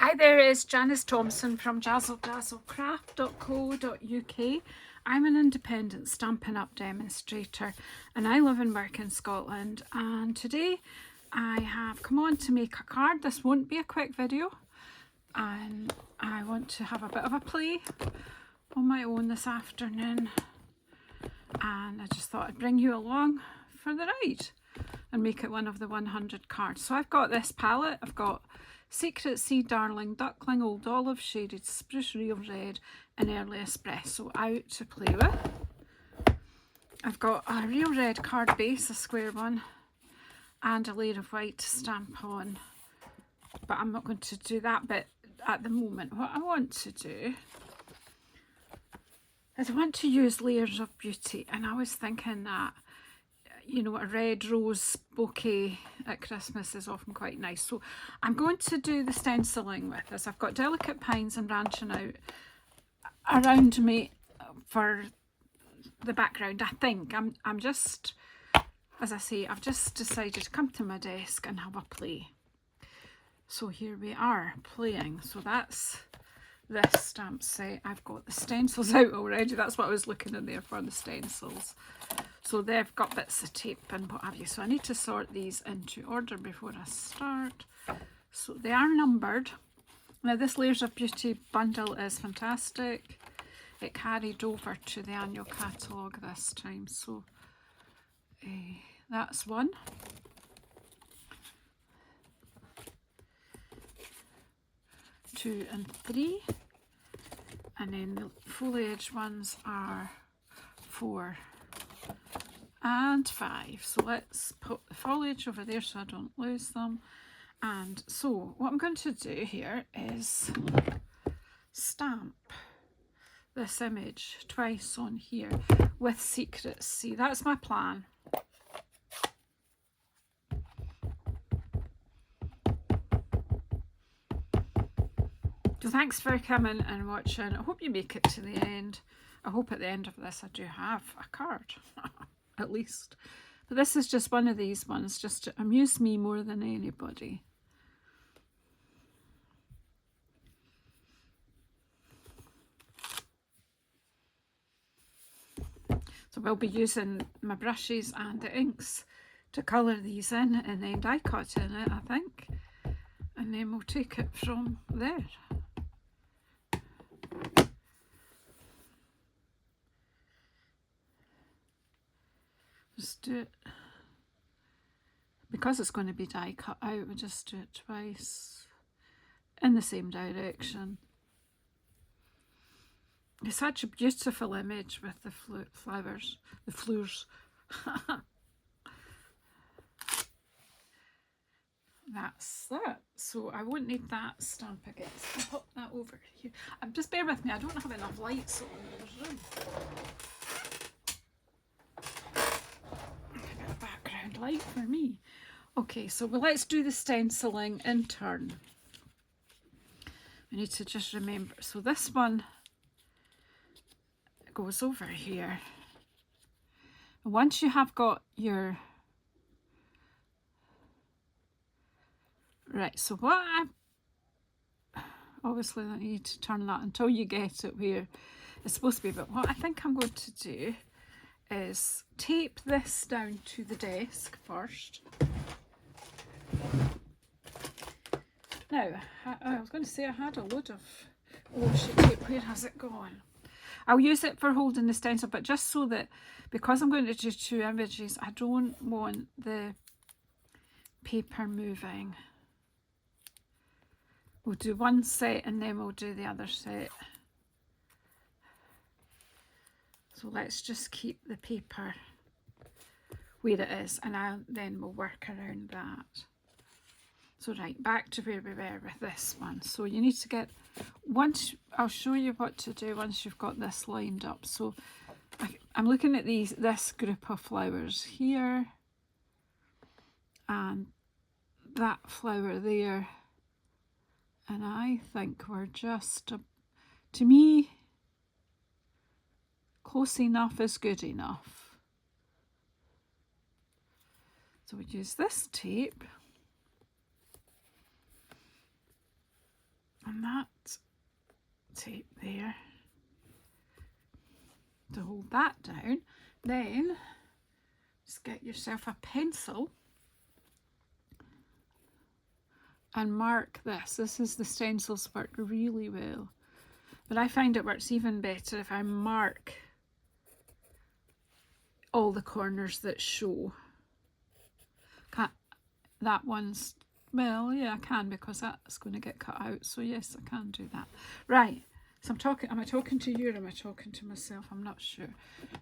Hi there, it's Janice Thomson from JazzleDazzleCraft.co.uk. I'm an independent Stampin' Up demonstrator and I live and work in Scotland, and today I have come on to make a card. This won't be a quick video and I want to have a bit of a play on my own this afternoon, and I just thought I'd bring you along for the ride and make it one of the 100 cards. So I've got this palette. I've got Secret Sea Darling, Duckling, Old Olive, Shaded Spruce, Real Red and Early Espresso out to play with. I've got a Real Red card base, a square one, and a layer of white to stamp on, but I'm not going to do that bit at the moment. What I want to do is I want to use Layers of Beauty, and I was thinking that, you know, a red rose bouquet at Christmas is often quite nice. So I'm going to do the stenciling with this. I've got Delicate Pines and branching out around me for the background. I think I'm just, as I say, I've just decided to come to my desk and have a play. So here we are playing. So that's this stamp set. I've got the stencils out already. That's what I was looking in there for, the stencils. So they've got bits of tape and what have you. So I need to sort these into order before I start. So they are numbered. Now this Layers of Beauty bundle is fantastic. It carried over to the annual catalogue this time. So that's one. Two and three. And then the foliage ones are 4 and 5. So let's put the foliage over there so I don't lose them. And so what I'm going to do here is stamp this image twice on here with Secret Sea. That's my plan. So thanks for coming and watching. I hope you make it to the end. I hope at the end of this I do have a card, at least. But this is just one of these ones, just to amuse me more than anybody. So we'll be using my brushes and the inks to colour these in, and then die cut in it, I think. And then we'll take it from there. Just do it, because it's going to be die cut out, we'll just do it twice in the same direction. It's such a beautiful image with the flowers, the flowers. That's that. So I won't need that stamp again. So I'll pop that over here. Just bear with me, I don't have enough lights on in the room. A background light for me. Okay, so let's do the stenciling in turn. We need to just remember. So this one goes over here. And once you have got your right, so what obviously I need to turn that until you get it where it's supposed to be, but what I think I'm going to do is tape this down to the desk first. Now, I was going to say I had a load of washi tape. Where has it gone? I'll use it for holding the stencil, but just so that, because I'm going to do 2 images, I don't want the paper moving. We'll do one set and then we'll do the other set. So let's just keep the paper where it is, and then we'll work around that. So right, back to where we were with this one. So you need to get, once, I'll show you what to do once you've got this lined up. So I'm looking at this group of flowers here, and that flower there, and I think we're just, to me, close enough is good enough. So we use this tape and that tape there to hold that down. Then just get yourself a pencil and mark this. This is the stencils work really well, but I find it works even better if I mark all the corners that show. That one's, well, yeah, I can, because that's going to get cut out, so yes, I can do that. Right, so am I talking to you or am I talking to myself? I'm not sure.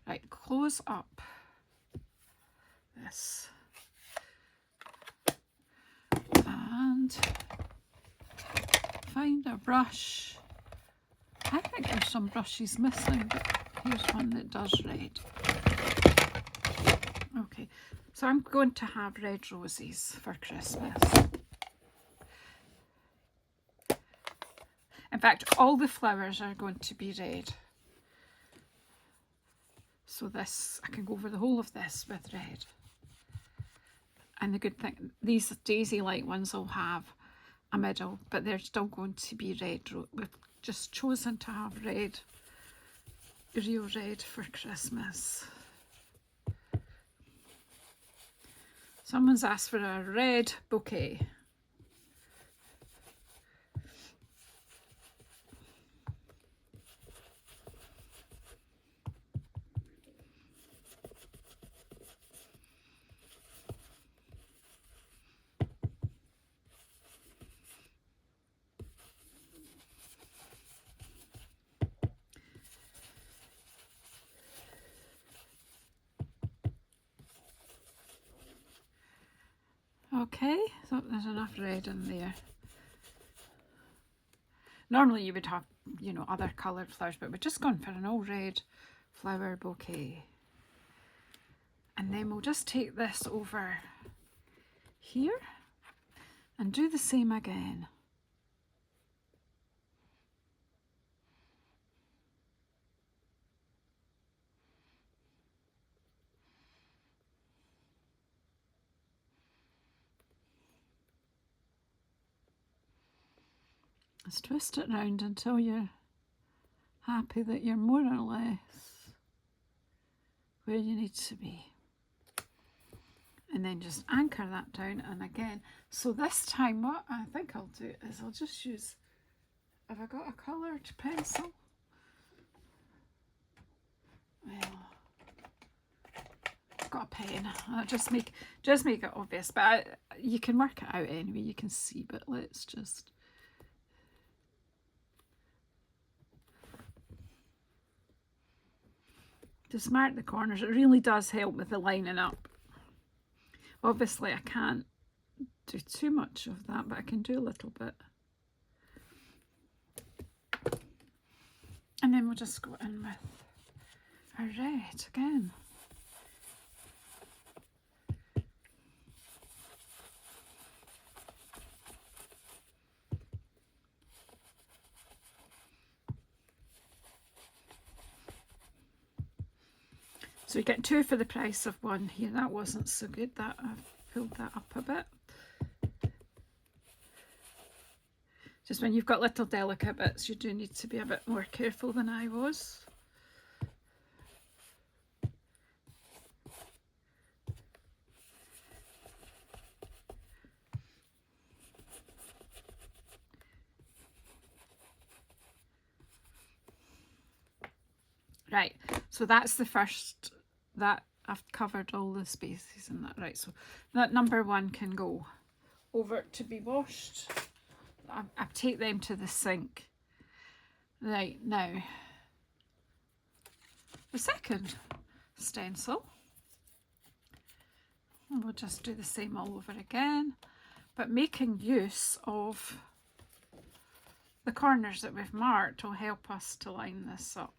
Right, close up this and find a brush. I think there's some brushes missing, but here's one that does red. Okay, so I'm going to have red roses for Christmas. In fact, all the flowers are going to be red. So this, I can go over the whole of this with red. And the good thing, these daisy-like ones will have a middle, but they're still going to be red. We've just chosen to have red, real red for Christmas. Someone's asked for a red bouquet. Okay, so there's enough red in there. Normally you would have, you know, other coloured flowers, but we're just going for an all red flower bouquet. And then we'll just take this over here and do the same again. Just twist it round until you're happy that you're more or less where you need to be. And then just anchor that down, and again. So this time what I think I'll do is I'll just use, have I got a coloured pencil? Well, I've got a pen. I'll just make it obvious, but you can work it out anyway, you can see, but let's just mark the corners. It really does help with the lining up. Obviously I can't do too much of that, but I can do a little bit. And then we'll just go in with our red again. So you get two for the price of one here. That wasn't so good. That I've pulled that up a bit. Just when you've got little delicate bits, you do need to be a bit more careful than I was. Right, so that's the first, that I've covered all the spaces in that. Right, so that number one can go over to be washed. I take them to the sink. Right, now the second stencil, and we'll just do the same all over again, but making use of the corners that we've marked will help us to line this up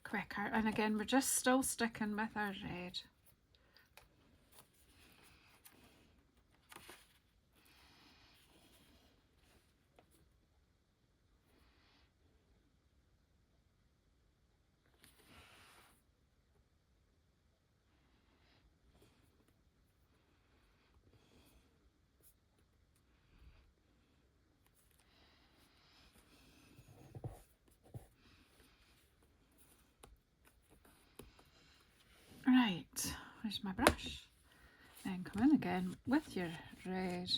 quicker. And again, we're just still sticking with our red. Right, where's my brush? Then come in again with your red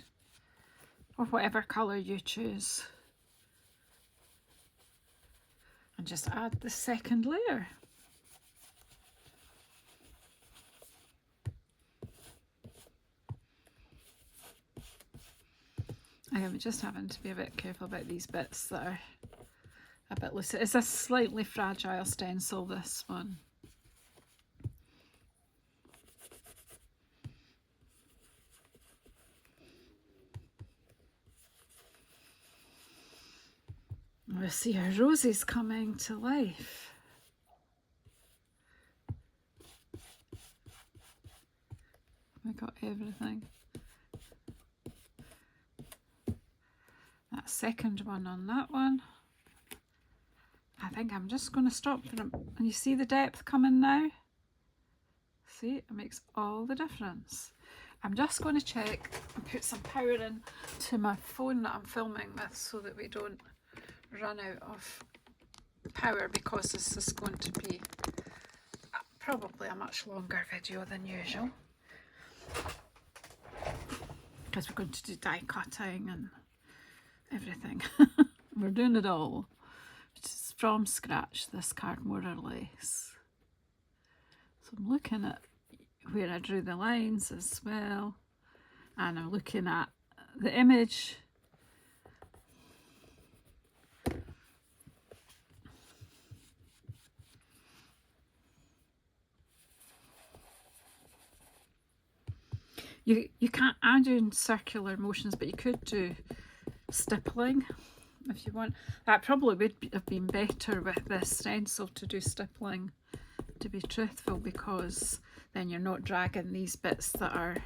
or whatever colour you choose and just add the second layer. I am just having to be a bit careful about these bits that are a bit loose. It's a slightly fragile stencil, this one. We'll see our roses coming to life. We got everything. That second one on that one. I think I'm just going to stop them. And you see the depth coming now? See, it makes all the difference. I'm just going to check and put some power in to my phone that I'm filming with so that we don't run out of power, because this is going to be probably a much longer video than usual, because we're going to do die cutting and everything. We're doing it all. It's from scratch, this card, more or less. So I'm looking at where I drew the lines as well, and I'm looking at the image. You can't add in circular motions, but you could do stippling if you want. That probably would have been better with this stencil to do stippling, to be truthful, because then you're not dragging these bits that are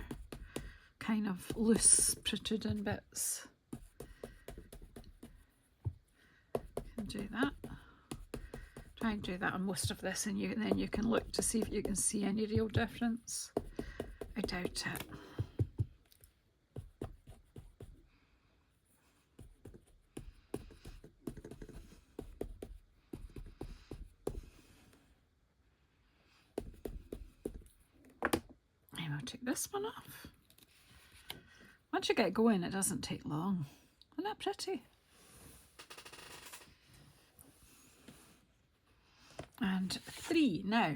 kind of loose protruding bits. You can do that. Try and do that on most of this, and then you can look to see if you can see any real difference. I doubt it. And I'll take this one off. Once you get going, it doesn't take long. Isn't that pretty? And 3 now.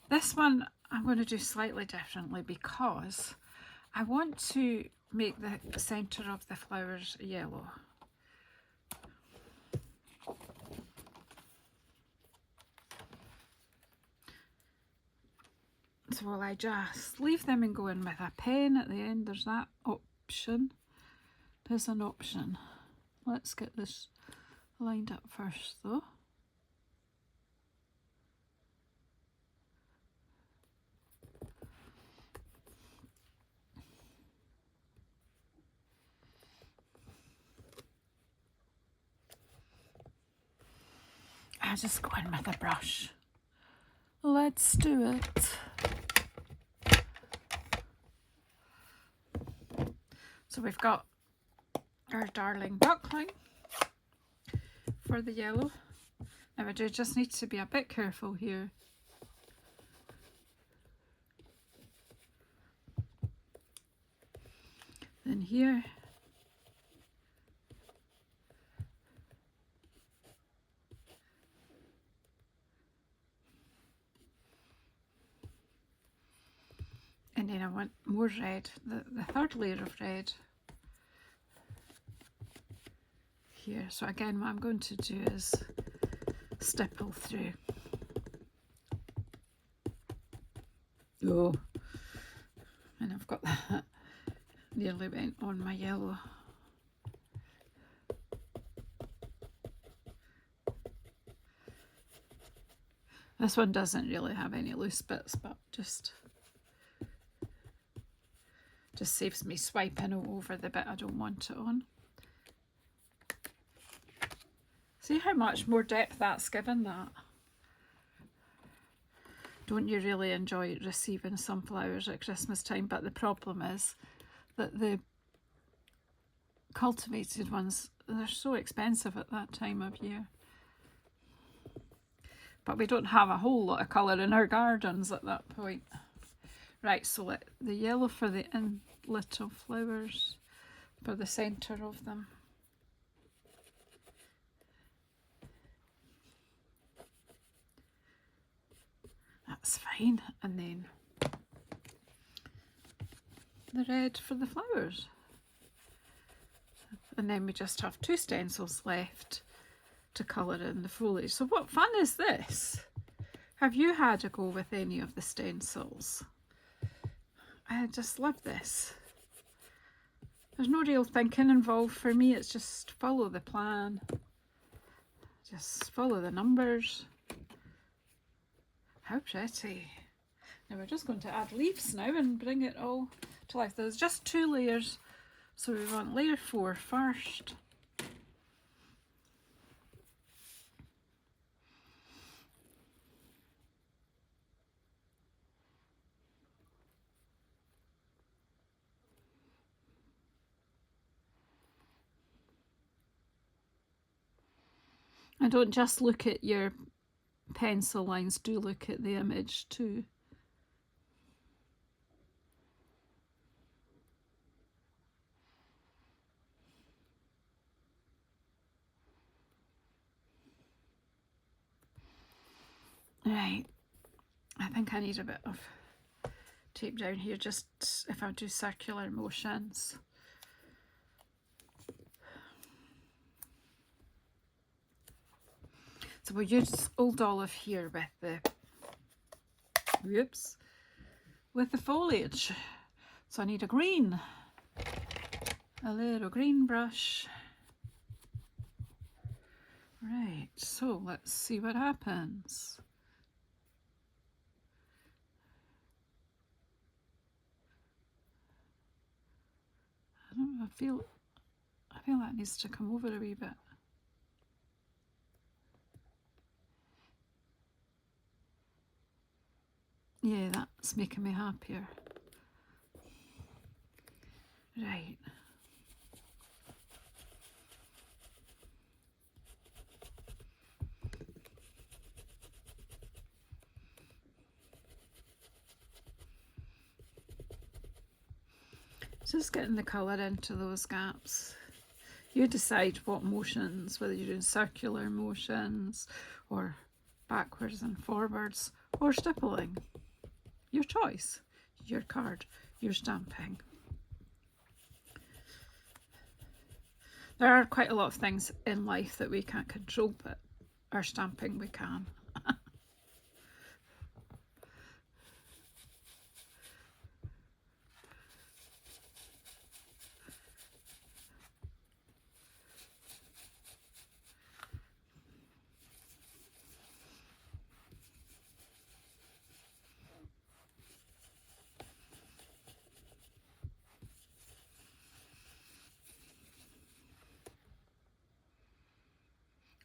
This one I'm going to do slightly differently because I want to make the centre of the flowers yellow. So will I just leave them and go in with a pen at the end? There's that option. There's an option. Let's get this lined up first though. I'll just go in with a brush. Let's do it. So we've got our darling duckling for the yellow. Now I do just need to be a bit careful here. Then here. And then I want more red, the third layer of red here. So again, what I'm going to do is stipple through. Oh, and I've got that nearly went on my yellow. This one doesn't really have any loose bits, but just saves me swiping over the bit I don't want it on. See how much more depth that's given that? Don't you really enjoy receiving sunflowers at Christmas time? But the problem is that the cultivated ones, they're so expensive at that time of year. but we don't have a whole lot of colour in our gardens at that point. Right, so let the yellow for the little flowers for the centre of them. That's fine. And then the red for the flowers. And then we just have 2 stencils left to colour in the foliage. So what fun is this? Have you had a go with any of the stencils? I just love this. There's no real thinking involved for me. It's just follow the plan. Just follow the numbers. How pretty. Now we're just going to add leaves now and bring it all to life. There's just 2 layers, so we want layer 4 first. And don't just look at your pencil lines, do look at the image too. Right, I think I need a bit of tape down here, just if I do circular motions. So we'll use Old Olive here with the, with the foliage. So I need a green, a little green brush. Right, so let's see what happens. I don't know, I feel that needs to come over a wee bit. Yeah, that's making me happier. Right. Just getting the colour into those gaps. You decide what motions, whether you're doing circular motions or backwards and forwards or stippling. Your choice, your card, your stamping. There are quite a lot of things in life that we can't control, but our stamping we can.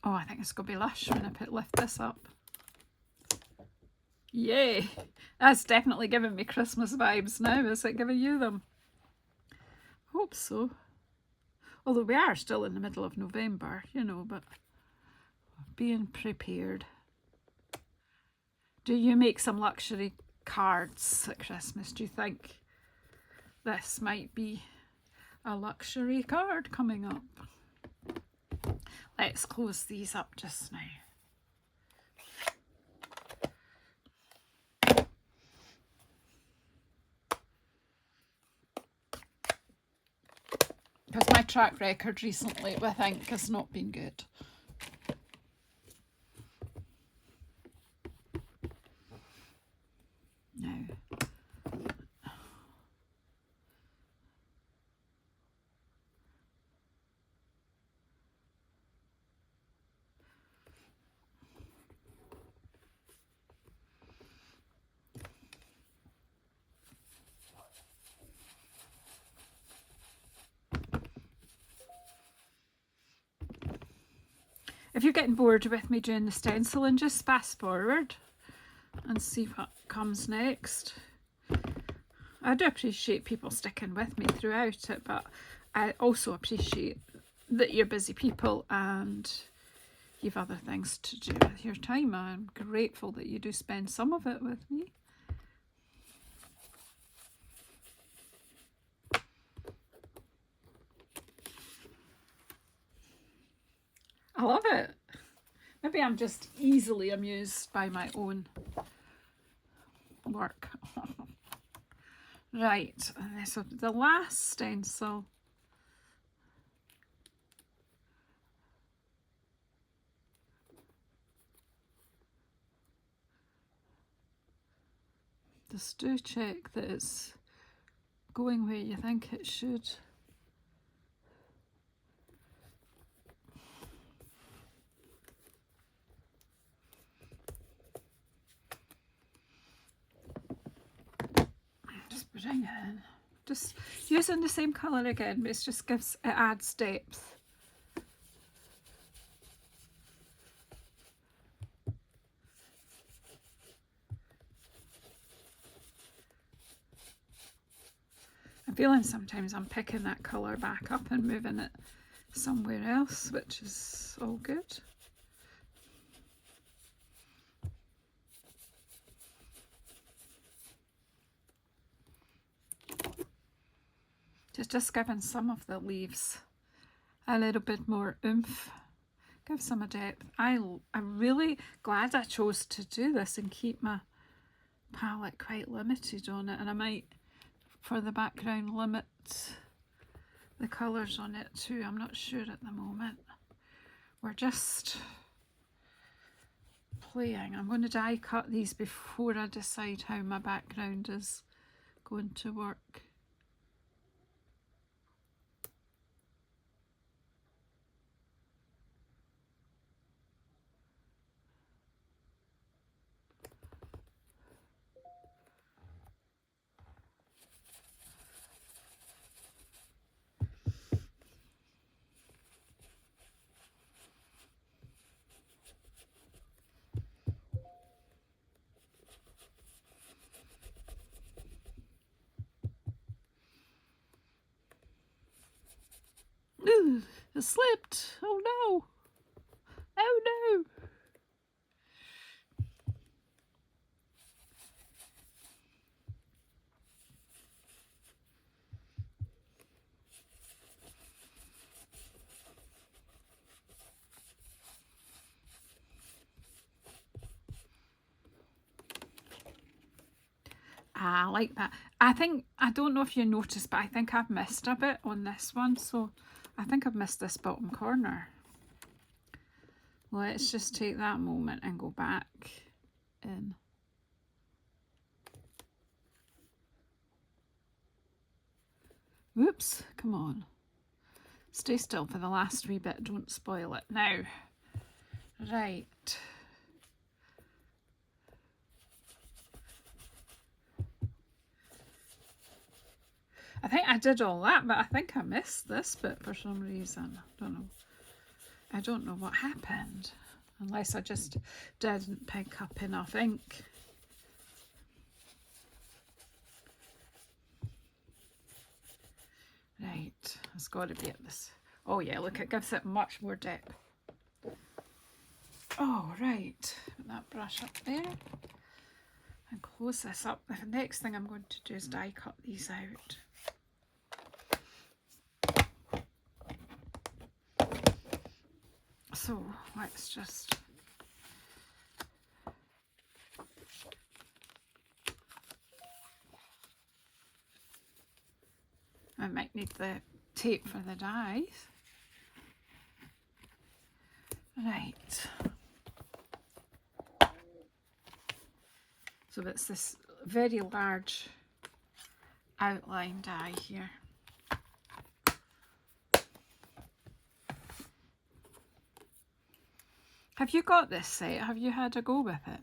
Oh, I think it's going to be lush when I lift this up. Yay! That's definitely giving me Christmas vibes now. Is it giving you them? Hope so. Although we are still in the middle of November, you know, but being prepared. Do you make some luxury cards at Christmas? Do you think this might be a luxury card coming up? Let's close these up just now. Because my track record recently with ink has not been good. Now, if you're getting bored with me doing the stenciling, just fast forward and see what comes next. I do appreciate people sticking with me throughout it, but I also appreciate that you're busy people and you've other things to do with your time. I'm grateful that you do spend some of it with me. I love it. Maybe I'm just easily amused by my own work. Right, so the last stencil. Just do check that it's going where you think it should. Just bring it in. Just using the same colour again, but it adds depth. I'm feeling sometimes I'm picking that colour back up and moving it somewhere else, which is all good. Just giving some of the leaves a little bit more oomph, give some depth. I'm really glad I chose to do this and keep my palette quite limited on it, and I might, for the background, limit the colours on it too. I'm not sure at the moment. We're just playing. I'm going to die cut these before I decide how my background is going to work. Ooh, it slipped. Oh no. Oh no. I like that. I don't know if you noticed, but I think I've missed a bit on this one, so I think I've missed this bottom corner. Let's just take that moment and go back in. Whoops, come on. Stay still for the last wee bit, don't spoil it now. Right. I think I did all that, but I think I missed this bit for some reason. I don't know what happened, unless I just didn't pick up enough ink. Right, it's got to be at this. Oh yeah, look, it gives it much more depth. Oh, right, put that brush up there and close this up. The next thing I'm going to do is die cut these out. So let's just I might need the tape for the dies. Right. So it's this very large outline die here. Have you got this set? Have you had a go with it?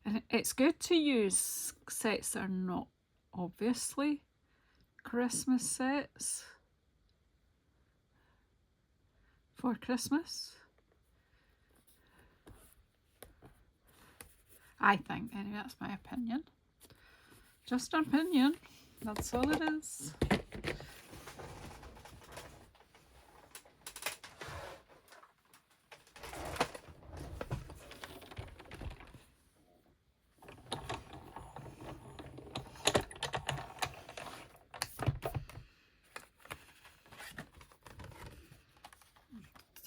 And it's good to use sets that are not obviously Christmas sets for Christmas. I think, anyway, that's my opinion. Just an opinion, that's all it is.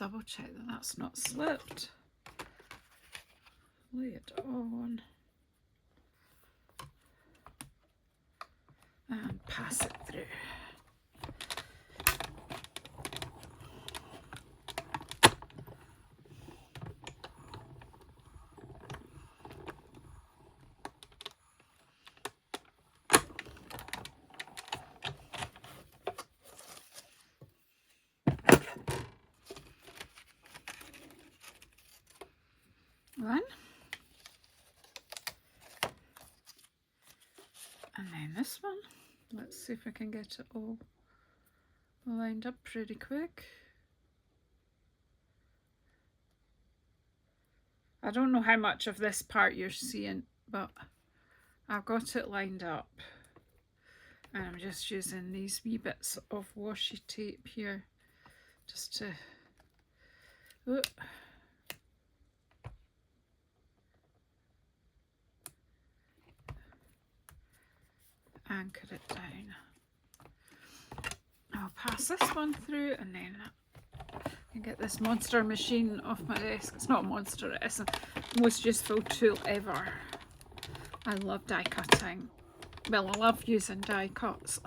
double check that that's not slipped. Lay it on and pass it through. One, and then this one. Let's see if I can get it all lined up pretty quick. I don't know how much of this part you're seeing, but I've got it lined up, and I'm just using these wee bits of washi tape here just to anchor it down. I'll pass this one through, and then I can get this monster machine off my desk. It's not a monster, it's the most useful tool ever. I love die cutting. Well, I love using die cuts.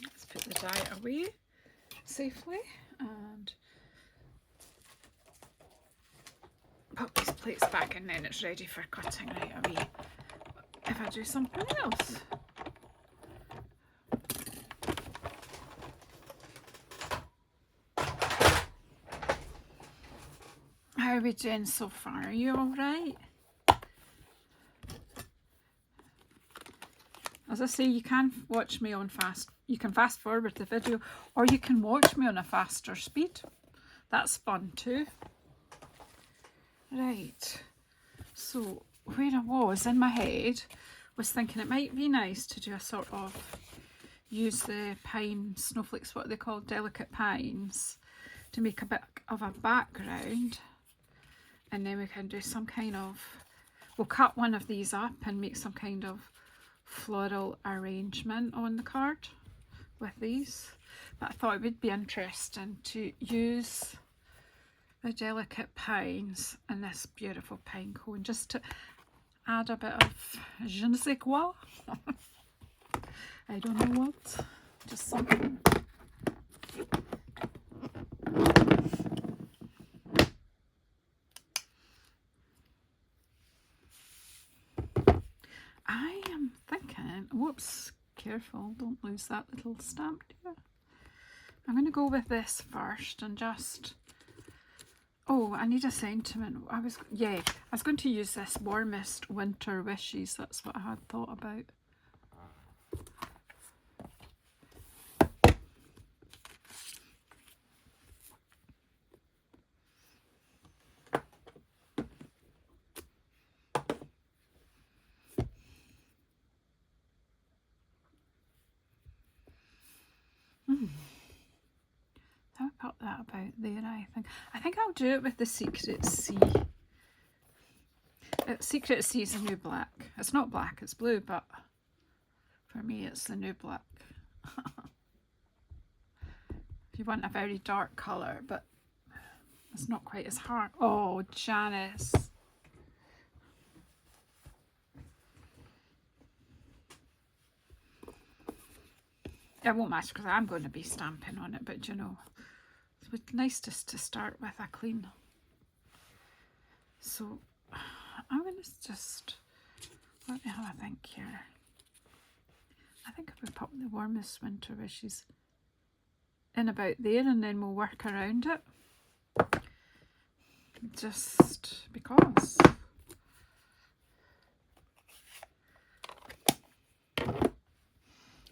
Let's put the die away safely and put these plates back, and then it's ready for cutting right away if I do something else. How are we doing so far? Are you all right? As I say, you can watch me on you can fast forward the video, or you can watch me on a faster speed. That's fun too. Right, so where I was in my head was thinking it might be nice to do a sort of, use the pine snowflakes, what are they called, delicate pines, to make a bit of a background, and then we can do some kind of, we'll cut one of these up and make some kind of floral arrangement on the card with these. But I thought it would be interesting to use the delicate pines and this beautiful pine cone just to add a bit of je ne sais quoi. I don't know what, just something. I am thinking, whoops, careful, don't lose that little stamp there. I'm going to go with this first and just, oh, I need a sentiment. I was going to use this Warmest Winter Wishes. That's what I had thought about. I'll put that about there, I think. I think I'll do it with the Secret Sea. Secret Sea is a new black. It's not black, it's blue, but for me it's the new black. If you want a very dark colour, but it's not quite as hard. Oh, Janice. It won't matter because I'm going to be stamping on it, but you know, it's nice just to start with a clean. So I'm going to just, let me have a think here. I think I would put the Warmest Winter Wishes in about there, and then we'll work around it. Just because.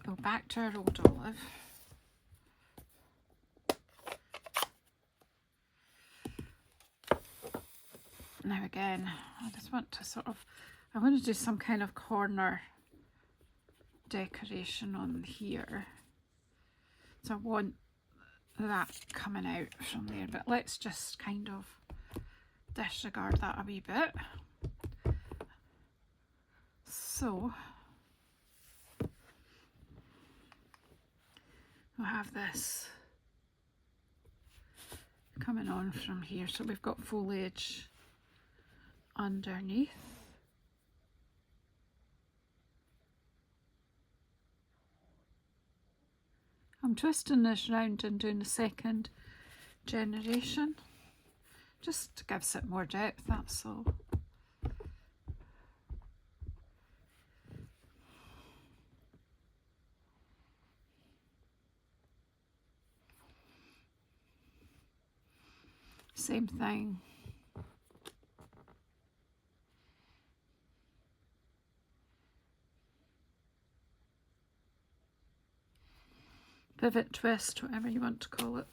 Go back to our old olive. Now again, I just want to sort of, I want to do some kind of corner decoration on here. So I want that coming out from there, but let's just kind of disregard that a wee bit. So we'll have this coming on from here, so we've got foliage underneath. I'm twisting this round and doing the second generation, just gives it more depth, that's all. Same thing. Pivot, twist, whatever you want to call it.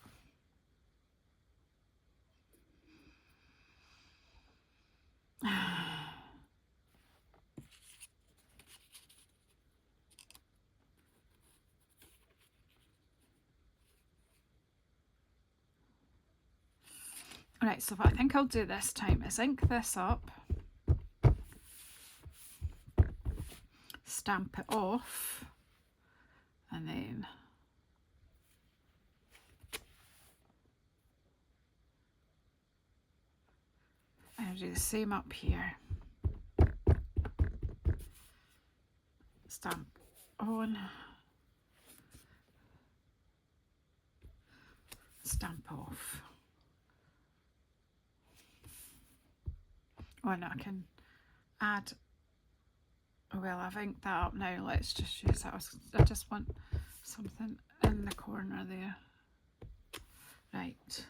Right, so what I think I'll do this time is ink this up, stamp it off, and then I'll do the same up here. Stamp on, stamp off. Oh, and I can add, well, I've inked that up now, let's just use that. I just want something in the corner there. Right,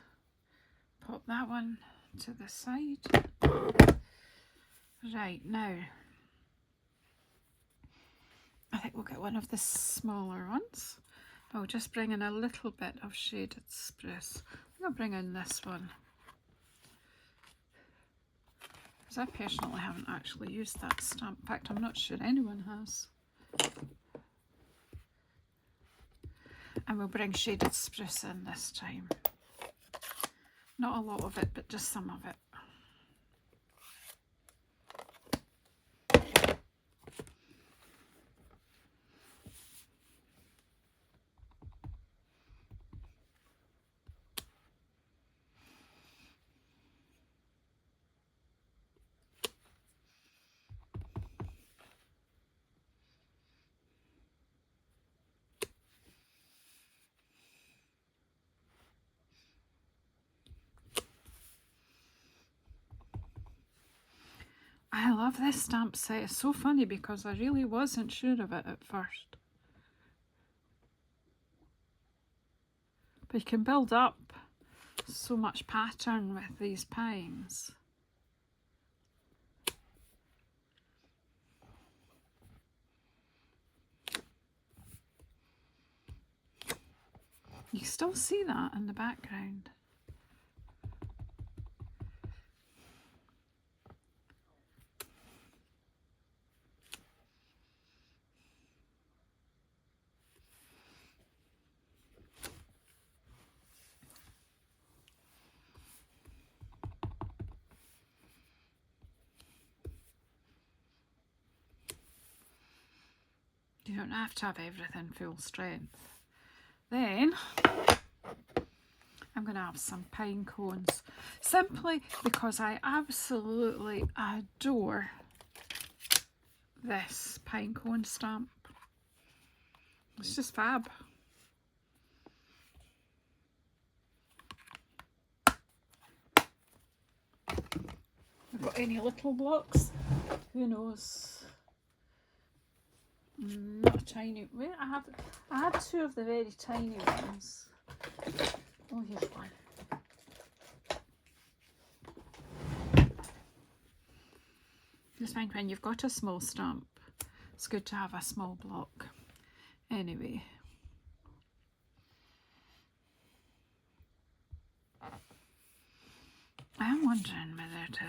pop that one to the side. Right, now I think we'll get one of the smaller ones. I'll just bring in a little bit of shaded spruce. I'm going to bring in this one, because I personally haven't actually used that stamp. In fact, I'm not sure anyone has. And we'll bring shaded spruce in this time. Not a lot of it, but just some of it. I love this stamp set. It's so funny because I really wasn't sure of it at first. But you can build up so much pattern with these pines. You can still see that in the background. You don't have to have everything full strength. Then I'm going to have some pine cones, simply because I absolutely adore this pine cone stamp. It's just fab. I've got any little blocks? Who knows? Not a tiny. Wait, I had two of the very tiny ones. Oh, here's one. Just find when you've got a small stamp, it's good to have a small block. Anyway. I'm wondering whether to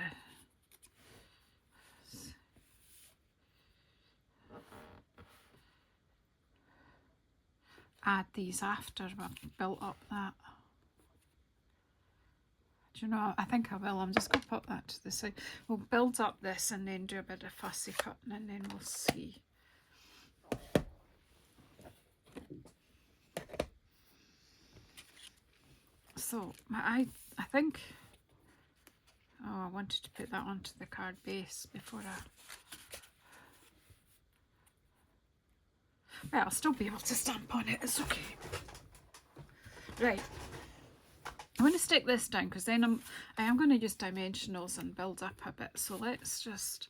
add these after I've built up that Do you know, I think I will. I'm just going to put that to the side. We'll build up this and then do a bit of fussy cutting and then we'll see. So, I think, oh, I wanted to put that onto the card base before I... Well, I'll still be able to stamp on it, it's okay. Right. I'm going to stick this down because then I am going to use dimensionals and build up a bit. So let's just...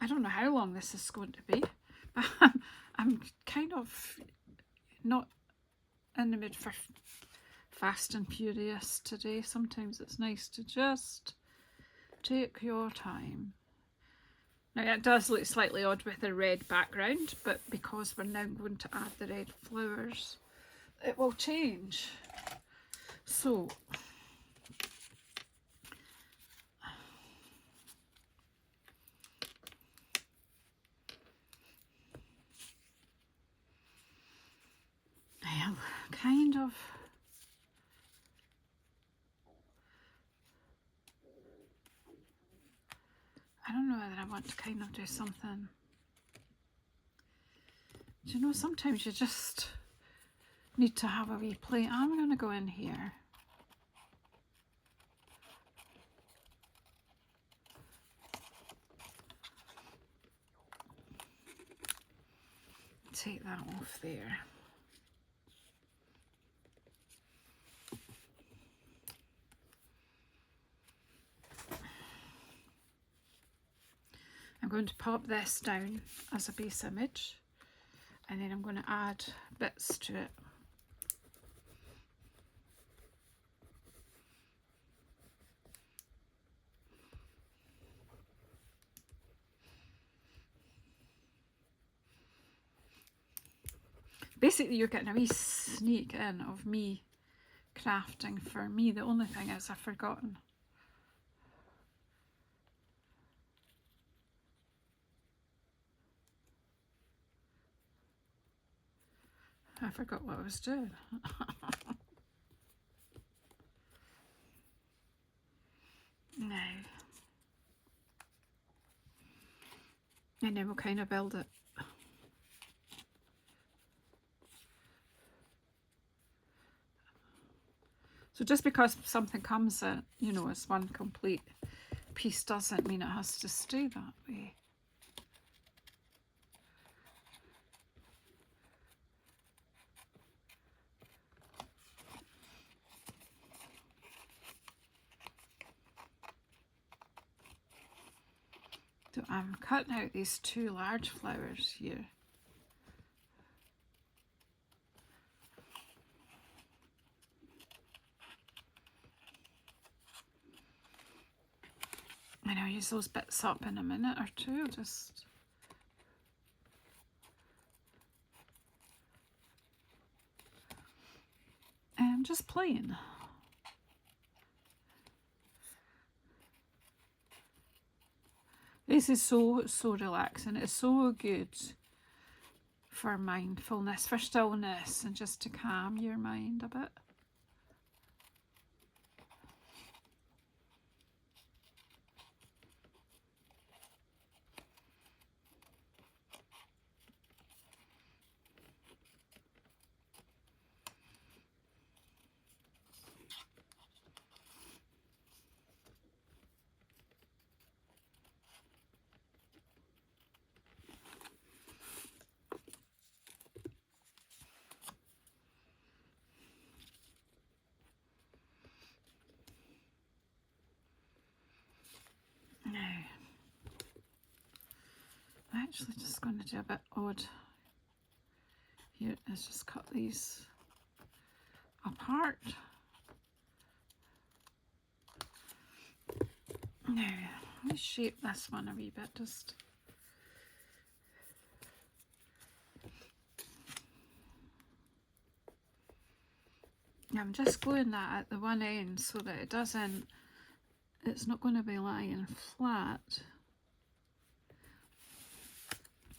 I don't know how long this is going to be, but I'm kind of not in the mood for fast and furious today. Sometimes it's nice to just take your time. Now it does look slightly odd with the red background, but because we're now going to add the red flowers, it will change. So, well, kind of... I don't know whether I want to kind of do something. Do you know, sometimes you just need to have a wee play. I'm going to go in here. Take that off there. I'm going to pop this down as a base image and then I'm going to add bits to it. Basically you're getting a wee sneak in of me crafting for me. The only thing is I've forgotten. I forgot what I was doing. Now. And then we'll kind of build it. So just because something comes in, you know, as one complete piece doesn't mean it has to stay that way. So I'm cutting out these two large flowers here. And I'll use those bits up in a minute or two, just... And just playing. This is so relaxing. It's so good for mindfulness, for stillness, and just to calm your mind a bit. Now, I'm actually just going to do a bit odd here. Let's just cut these apart. Now, let me shape this one a wee bit, just... I'm just gluing that at the one end so that it doesn't, it's not going to be lying flat.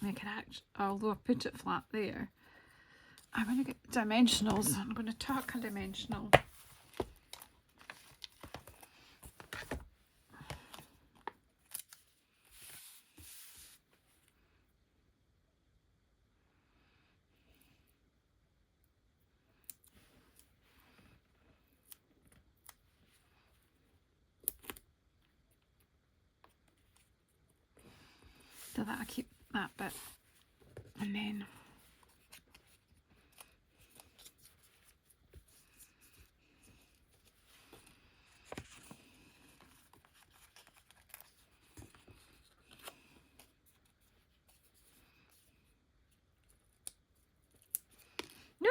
make it although I put it flat there. I'm going to get dimensionals. I'm going to tuck a dimensional. So that I keep that bit, and then no.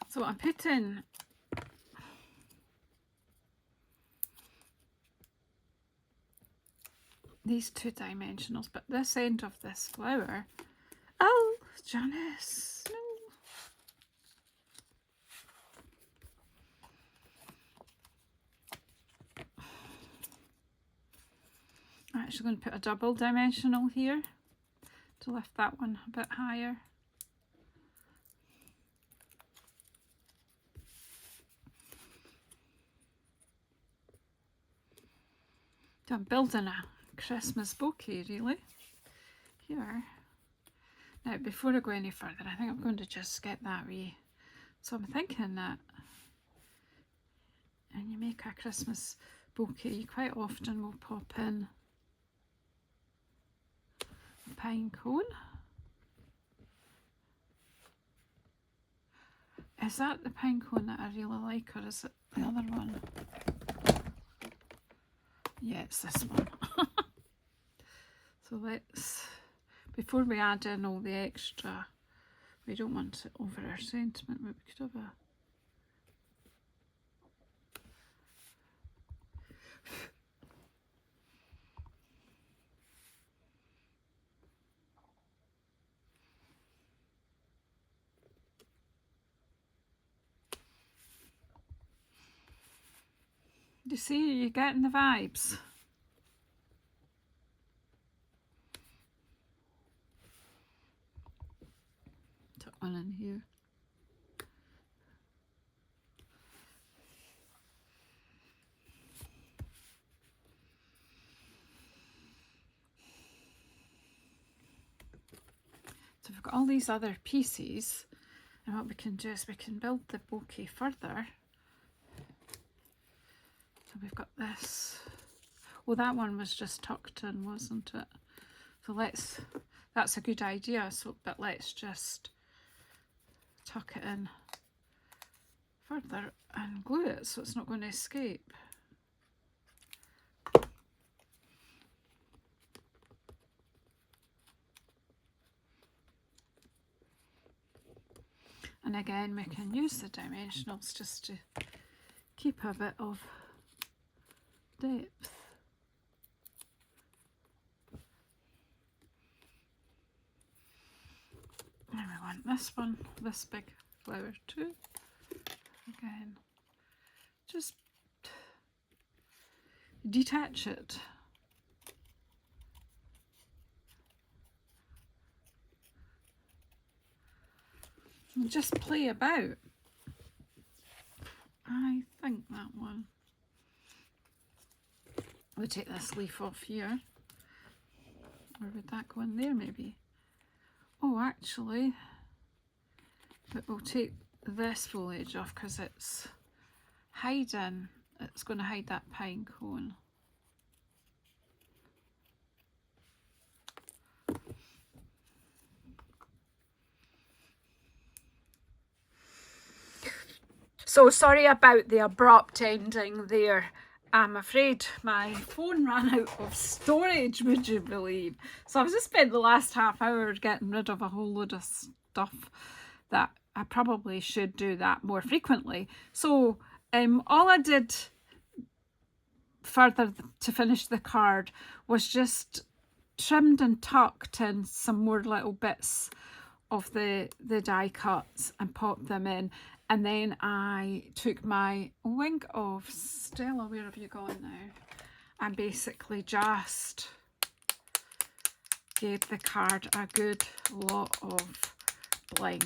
So I put in these 2 dimensionals, but this end of this flower, oh, Janice, no. I'm actually going to put a double dimensional here to lift that one a bit higher. So I'm building a Christmas bouquet really here. Now before I go any further, I think I'm going to just get that wee. So I'm thinking that, and you make a Christmas bouquet, you quite often will pop in a pine cone. Is that the pine cone that I really like, or is it the other one? Yeah, it's this one. So let's, before we add in all the extra, we don't want it over our sentiment, but we could have a you see, you're getting the vibes. Tuck one in here. So we've got all these other pieces, and what we can do is we can build the bouquet further. So we've got this. Well, that one was just tucked in, wasn't it? So let's, that's a good idea. So, but let's just tuck it in further and glue it so it's not going to escape. And again, we can use the dimensionals just to keep a bit of depth. And we want this one, this big flower too. Again, just detach it. And just play about. I think that one. We'll take this leaf off here. Or would that go in there maybe? Oh, actually, but we'll take this foliage off because it's hiding. It's going to hide that pine cone. So sorry about the abrupt ending there. I'm afraid my phone ran out of storage, would you believe? So I've just spent the last half hour getting rid of a whole load of stuff that I probably should do that more frequently. So all I did further to finish the card was just trimmed and tucked in some more little bits of the die cuts and popped them in. And then I took my wing of Stella, where have you gone now? And basically just gave the card a good lot of bling.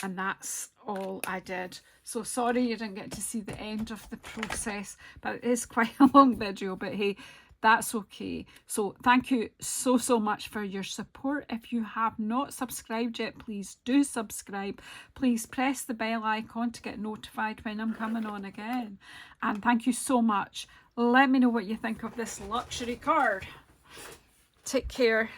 And that's all I did. So sorry you didn't get to see the end of the process, but it is quite a long video, but hey, that's okay. So thank you so much for your support. If you have not subscribed yet, please do subscribe. Please press the bell icon to get notified when I'm coming on again. And thank you so much. Let me know what you think of this luxury card. Take care.